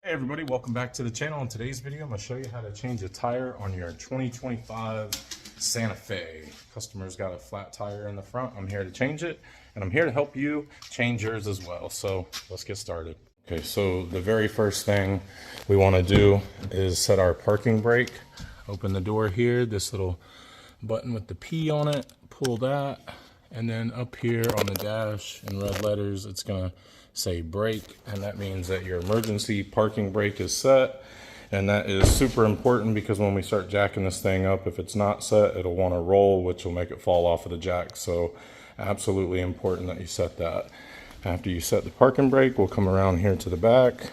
Hey everybody, welcome back to the channel. In today's video, I'm going to show you how to change a tire on your 2025 Santa Fe. Customer's got a flat tire in the front. I'm here to change it, and I'm here to help you change yours as well. So let's get started. Okay, so the very first thing we want to do is set our parking brake. Open the door here, this little button with the P on it, pull that, and then up here on the dash in red letters, it's going to say brake, and that means that your emergency parking brake is set. And that is super important because when we start jacking this thing up, if it's not set, it'll want to roll, which will make it fall off of the jack. So absolutely important that you set that. After you set the parking brake, we'll come around here to the back,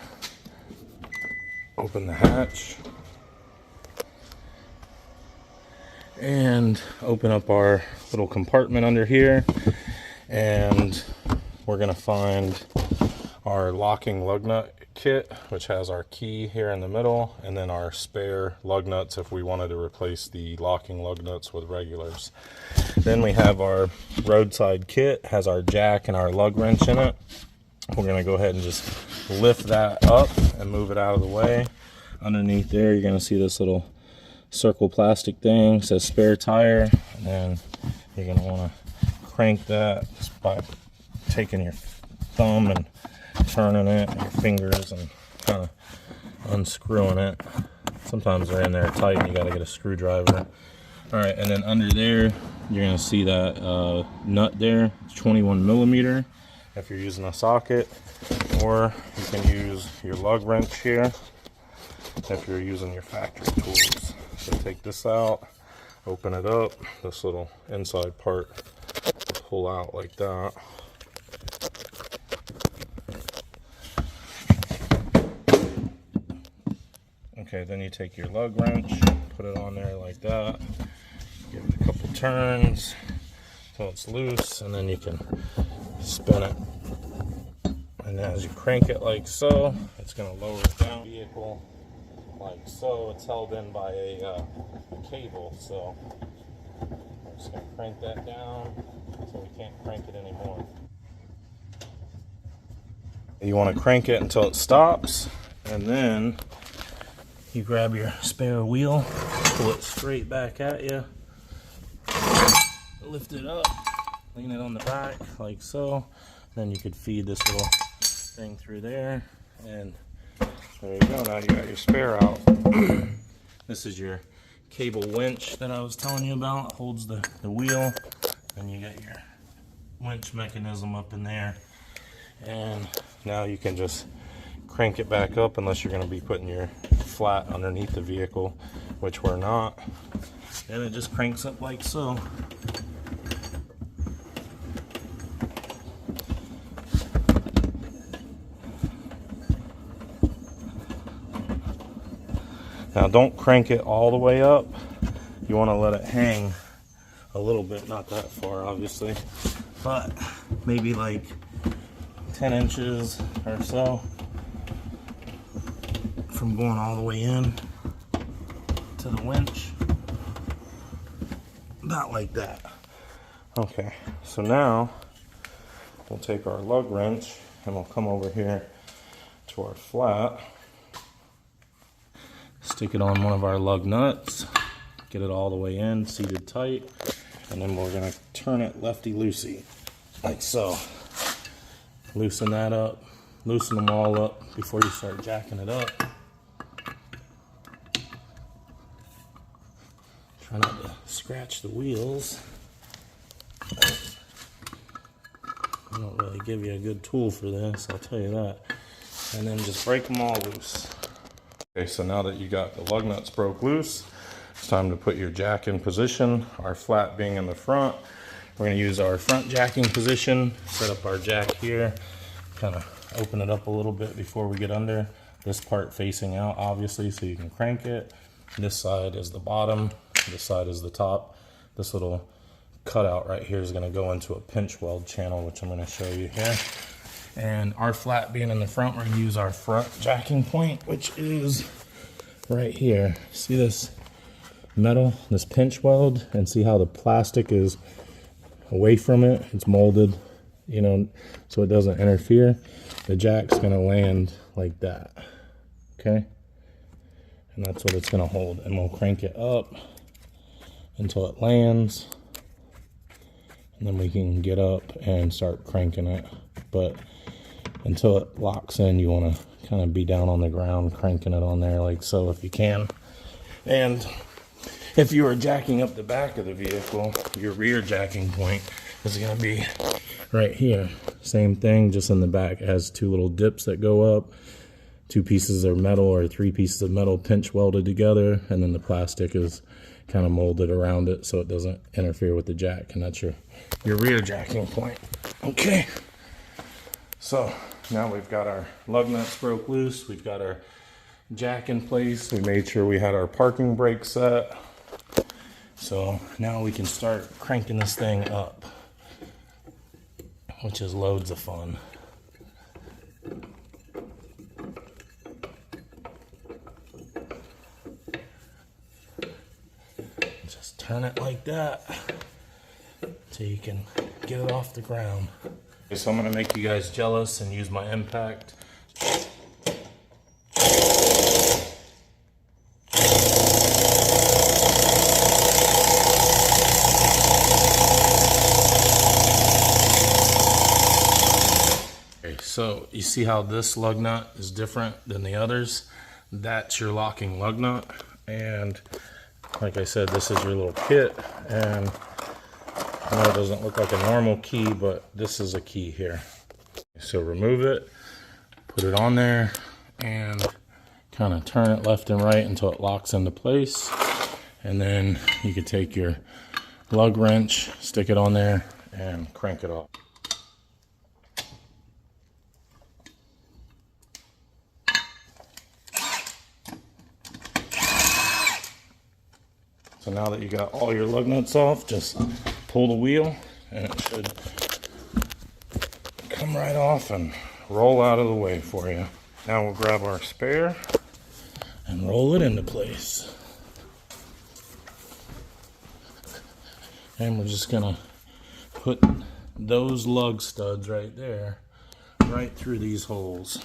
open the hatch, and open up our little compartment under here, and we're going to find our locking lug nut kit, which has our key here in the middle, and then our spare lug nuts if we wanted to replace the locking lug nuts with regulars. Then we have our Roadside kit, has our jack and our lug wrench in it. We're going to go ahead and just lift that up and move it out of the way. Underneath there, you're going to see this little circle plastic thing, it says spare tire, and then you're going to want to crank that just by taking your thumb and turning it, your fingers, and kind of unscrewing it. Sometimes they're in there tight and you got to get a screwdriver. Alright, and then under there you're going to see that nut there. It's 21 millimeter if you're using a socket, or you can use your lug wrench here if you're using your factory tools. So take this out, open it up, this little inside part pull out like that. Okay, then you take your lug wrench, put it on there like that, give it a couple turns until it's loose, and then you can spin it. And as you crank it like so, it's going to lower it down the vehicle like so. It's held in by a cable, so I'm just going to crank that down so we can't crank it anymore. You want to crank it until it stops, and then you grab your spare wheel, pull it straight back at you, lift it up, lean it on the back like so. Then you could feed this little thing through there, and there you go. Now you got your spare out. This is your cable winch that I was telling you about. It holds the wheel, and you got your winch mechanism up in there. And now you can just crank it back up, unless you're going to be putting your flat underneath the vehicle, which we're not. And it just cranks up like so. Now don't crank it all the way up. You want to let it hang a little bit, not that far obviously, but maybe like 10 inches or so from going all the way in to the winch. About like that. Okay, so now we'll take our lug wrench and we'll come over here to our flat, stick it on one of our lug nuts, get it all the way in, seated tight, and then we're going to turn it lefty-loosey like so. Loosen that up, loosen them all up before you start jacking it up. Try not to scratch the wheels. I don't really give you a good tool for this, I'll tell you that. And then just break them all loose. Okay, so now that you got the lug nuts broke loose, it's time to put your jack in position. Our flat being in the front, we're going to use our front jacking position, set up our jack here, kind of open it up a little bit before we get under. This part facing out obviously so you can crank it. This side is the bottom, this side is the top. This little cutout right here is going to go into a pinch weld channel, which I'm going to show you here. And our flat being in the front, we're going to use our front jacking point, which is right here. See this metal, this pinch weld, and see how the plastic is away from it? It's molded, you know, so it doesn't interfere. The jack's going to land like that. okay? And that's what it's gonna hold. And we'll crank it up until it lands. And then we can get up and start cranking it. But until it locks in, you wanna kind of be down on the ground, cranking it on there like so if you can. And if you are jacking up the back of the vehicle, your rear jacking point is gonna be right here. Same thing, just in the back. It has two little dips that go up, two pieces of metal or three pieces of metal pinch welded together, and then the plastic is kind of molded around it so it doesn't interfere with the jack, and that's your rear jacking point. Okay, so now we've got our lug nuts broke loose, we've got our jack in place, we made sure we had our parking brake set. So now we can start cranking this thing up, which is loads of fun. Just turn it like that so you can get it off the ground. Okay, so I'm gonna make you guys jealous and use my impact. So you see how this lug nut is different than the others? That's your locking lug nut. And like I said, this is your little kit. And I know it doesn't look like a normal key, but this is a key here. So remove it, put it on there, and kind of turn it left and right until it locks into place. And then you can take your lug wrench, stick it on there, and crank it off. So now that you got all your lug nuts off, just pull the wheel and it should come right off and roll out of the way for you. Now we'll grab our spare and roll it into place. And we're just gonna put those lug studs right there, right through these holes.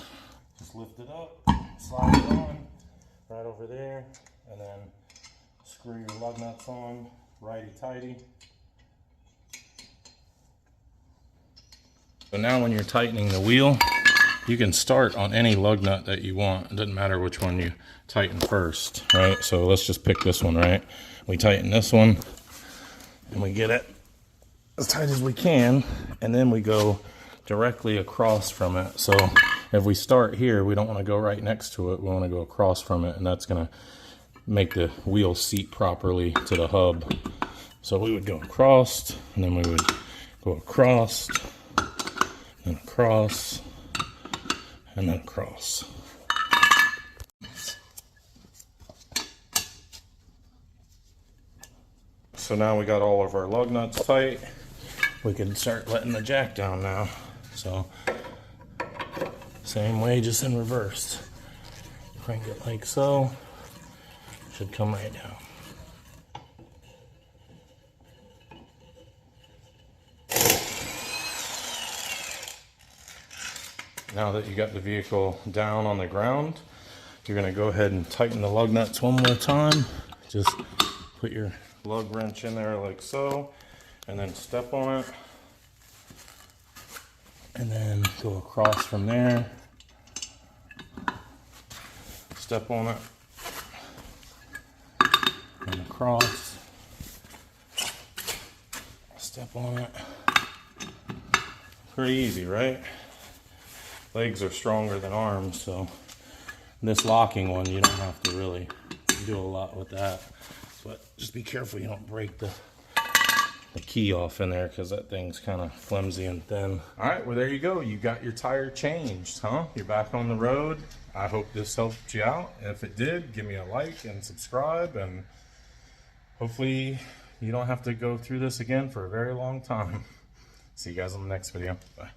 Just lift it up, slide it on, right over there, and then screw your lug nuts on, righty-tighty. So now when you're tightening the wheel, you can start on any lug nut that you want. It doesn't matter which one you tighten first, right? So let's just pick this one, right? We tighten this one, and we get it as tight as we can, and then we go directly across from it. So if we start here, we don't want to go right next to it. We want to go across from it, and that's going to make the wheel seat properly to the hub. So we would go across, and then we would go across, and across, and then across. So now we got all of our lug nuts tight. We can start letting the jack down now. So same way, just in reverse. Crank it like so. Should come right down. Now that you got the vehicle down on the ground, you're going to go ahead and tighten the lug nuts one more time. Just put your lug wrench in there like so, and then step on it, and then go across from there, step on it, and across, step on it. Pretty easy, right? Legs are stronger than arms, so this locking one, you don't have to really do a lot with that. But just be careful you don't break the key off in there, because that thing's kind of flimsy and thin. All right, well, there you go. You got your tire changed, huh? You're back on the road. I hope this helped you out. If it did, give me a like and subscribe, and hopefully you don't have to go through this again for a very long time. See you guys on the next video. Bye.